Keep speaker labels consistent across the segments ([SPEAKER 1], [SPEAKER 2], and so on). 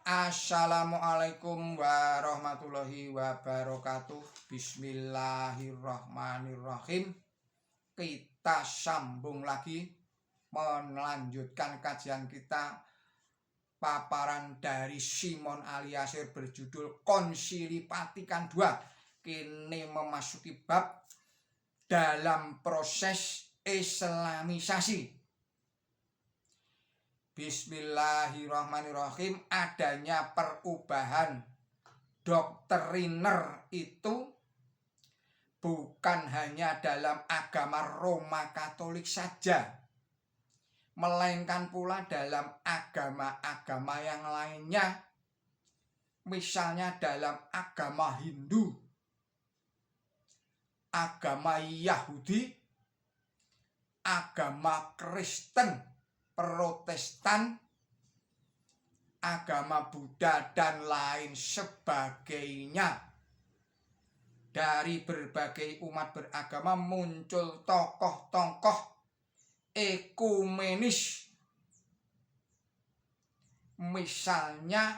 [SPEAKER 1] Assalamualaikum warahmatullahi wabarakatuh. Bismillahirrahmanirrahim. Kita sambung lagi melanjutkan kajian kita paparan dari Simon Aliasir berjudul Konsili Vatikan II. Kini memasuki bab dalam proses Islamisasi. Bismillahirrahmanirrahim. Adanya perubahan doktriner itu bukan hanya dalam agama Roma Katolik saja, melainkan pula dalam agama-agama yang lainnya, misalnya dalam agama Hindu, agama Yahudi, agama Kristen, Protestan, agama Buddha, dan lain sebagainya. Dari berbagai umat beragama muncul tokoh-tokoh ekumenis, misalnya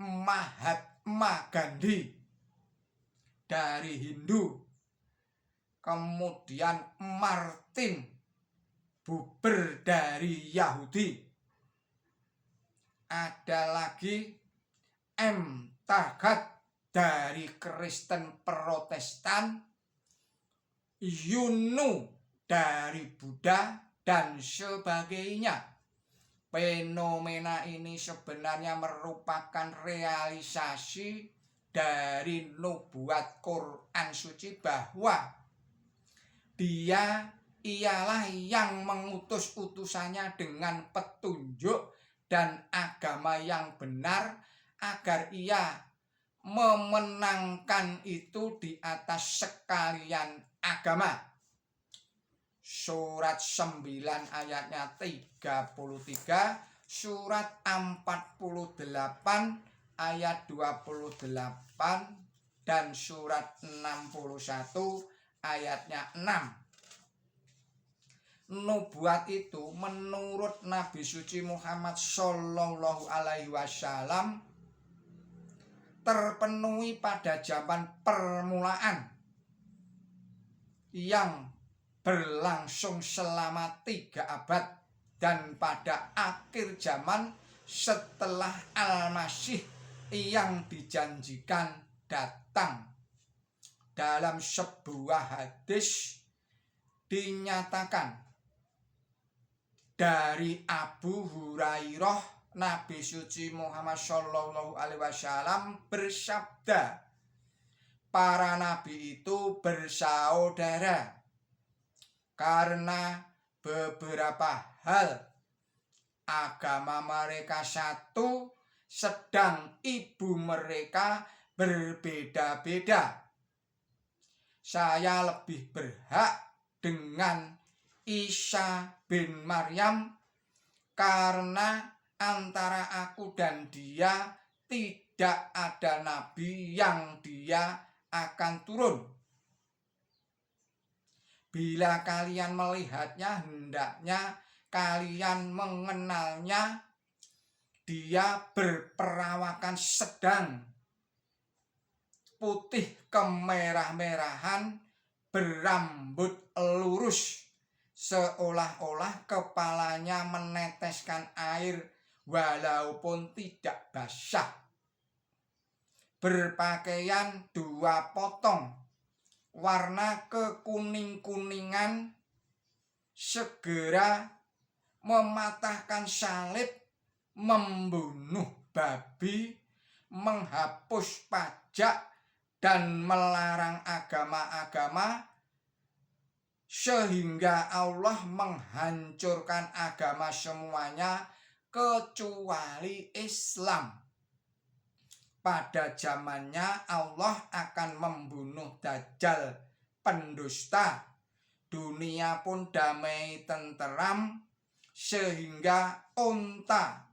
[SPEAKER 1] Mahatma Gandhi dari Hindu, kemudian Martin Buber dari Yahudi, ada lagi M. Tagat dari Kristen Protestan, Yunu dari Buddha, dan sebagainya. Fenomena ini sebenarnya merupakan realisasi dari nubuat Quran suci bahwa Dia ialah yang mengutus utusannya dengan petunjuk dan agama yang benar agar ia memenangkan itu di atas sekalian agama. Surat 9 ayatnya 33, surat 48 ayat 28, dan surat 61 ayatnya 6. Nubuat itu menurut Nabi suci Muhammad Shallallahu Alaihi Wasallam terpenuhi pada zaman permulaan yang berlangsung selama 3 abad, dan pada akhir zaman setelah Al-Masih yang dijanjikan datang. Dalam sebuah hadis dinyatakan dari Abu Hurairah, Nabi suci Muhammad Shallallahu Alaihi Wasallam bersabda, para nabi itu bersaudara karena beberapa hal. Agama mereka satu, sedang ibu mereka berbeda-beda. Saya lebih berhak dengan Isa bin Maryam karena antara aku dan dia tidak ada nabi yang dia akan turun. Bila kalian melihatnya, hendaknya kalian mengenalnya. Dia berperawakan sedang, putih kemerah-merahan, berambut lurus, seolah-olah kepalanya meneteskan air walaupun tidak basah. Berpakaian 2 potong, warna kekuning-kuningan, segera mematahkan salib, membunuh babi, menghapus pajak, dan melarang agama-agama, sehingga Allah menghancurkan agama semuanya kecuali Islam. Pada zamannya Allah akan membunuh Dajjal pendusta. Dunia pun damai tenteram, sehingga unta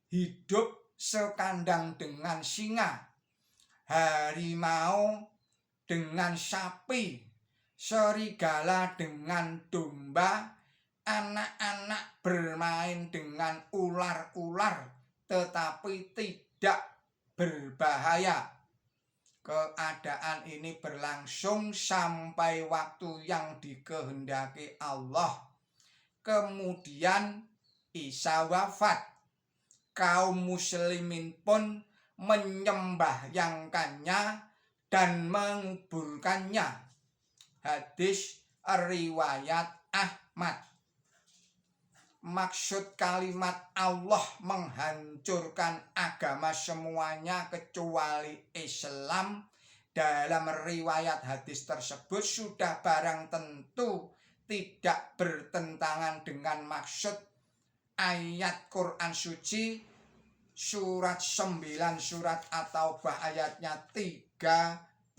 [SPEAKER 1] hidup sekandang dengan singa, harimau dengan sapi, serigala dengan domba, anak-anak bermain dengan ular-ular, tetapi tidak tidak berbahaya. Keadaan ini berlangsung sampai waktu yang dikehendaki Allah. Kemudian Isa wafat. Kaum muslimin pun menyembahyangkannya dan menguburkannya. Hadis riwayat Ahmad. Maksud kalimat Allah menghancurkan agama semuanya kecuali Islam dalam riwayat hadis tersebut sudah barang tentu tidak bertentangan dengan maksud ayat Quran suci surat 9 surat At-Taubah ayatnya 33,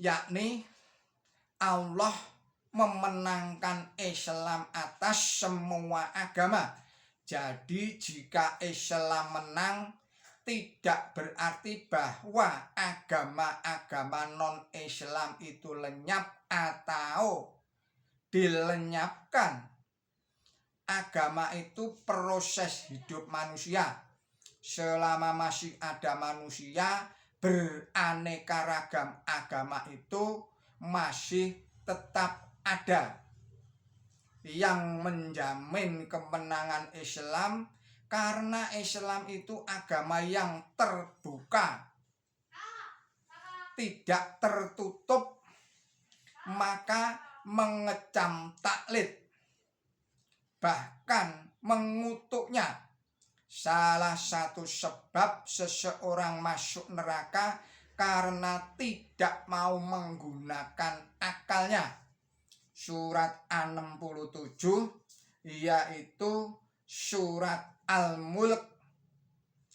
[SPEAKER 1] yakni Allah memenangkan Islam atas semua agama. Jadi jika Islam menang, tidak berarti bahwa agama-agama non-Islam itu lenyap atau dilenyapkan. Agama itu proses hidup manusia. Selama masih ada manusia, beraneka ragam agama itu masih tetap ada. Yang menjamin kemenangan Islam karena Islam itu agama yang terbuka, tidak tertutup, maka mengecam taklid, bahkan mengutuknya. Salah satu sebab seseorang masuk neraka karena tidak mau menggunakan akalnya. Surat An-67 yaitu surat Al-Mulk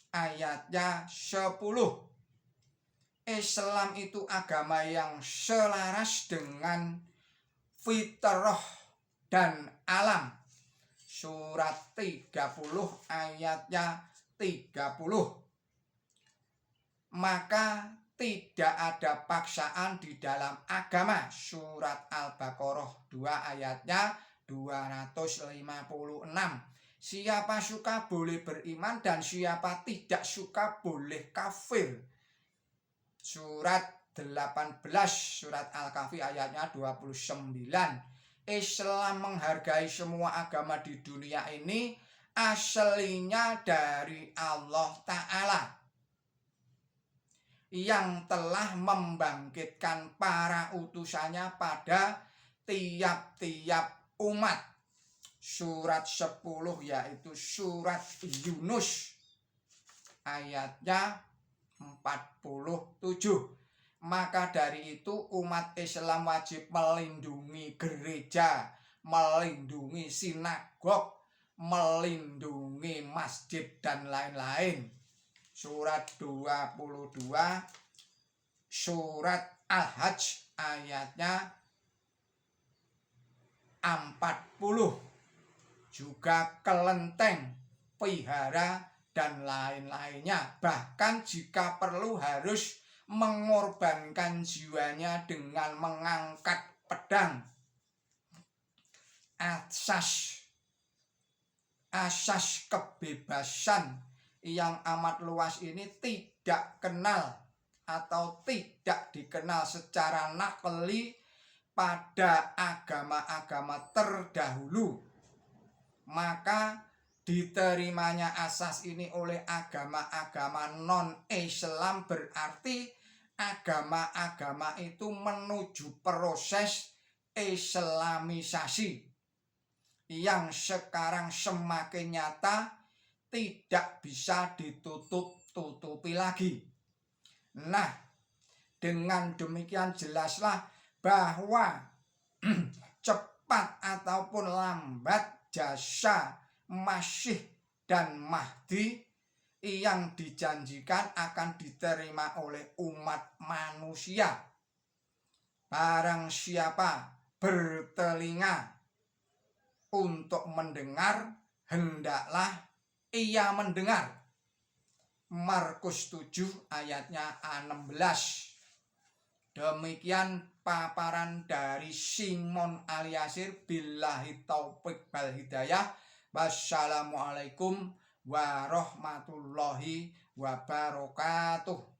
[SPEAKER 1] ayatnya 10. Islam itu agama yang selaras dengan fitrah dan alam. Surat 30 ayatnya 30. Maka tidak ada paksaan di dalam agama. Surat Al-Baqarah 2 ayatnya 256. Siapa suka boleh beriman dan siapa tidak suka boleh kafir. Surat 18 surat Al-Kahfi ayatnya 29. Islam menghargai semua agama di dunia ini aslinya dari Allah Ta'ala yang telah membangkitkan para utusannya pada tiap-tiap umat. Surat 10 yaitu surat Yunus ayatnya 47. Maka dari itu umat Islam wajib melindungi gereja, melindungi sinagog, melindungi masjid dan lain-lain. Surat 22 surat Al-Hajj ayatnya 40. Juga kelenteng, vihara dan lain-lainnya. Bahkan jika perlu harus mengorbankan jiwanya dengan mengangkat pedang. Asas kebebasan yang amat luas ini tidak kenal atau tidak dikenal secara nakli pada agama-agama terdahulu. Maka diterimanya asas ini oleh agama-agama non-Islam berarti agama-agama itu menuju proses islamisasi yang sekarang semakin nyata, tidak bisa ditutup-tutupi lagi. Nah, dengan demikian jelaslah bahwa cepat ataupun lambat jasa Masih dan Mahdi yang dijanjikan akan diterima oleh umat manusia. Barang siapa bertelinga untuk mendengar, hendaklah ia mendengar. Markus 7 ayatnya 16. Demikian paparan dari Simon Aliasir. Billahi taufik wal hidayah. Wassalamualaikum warahmatullahi wabarakatuh.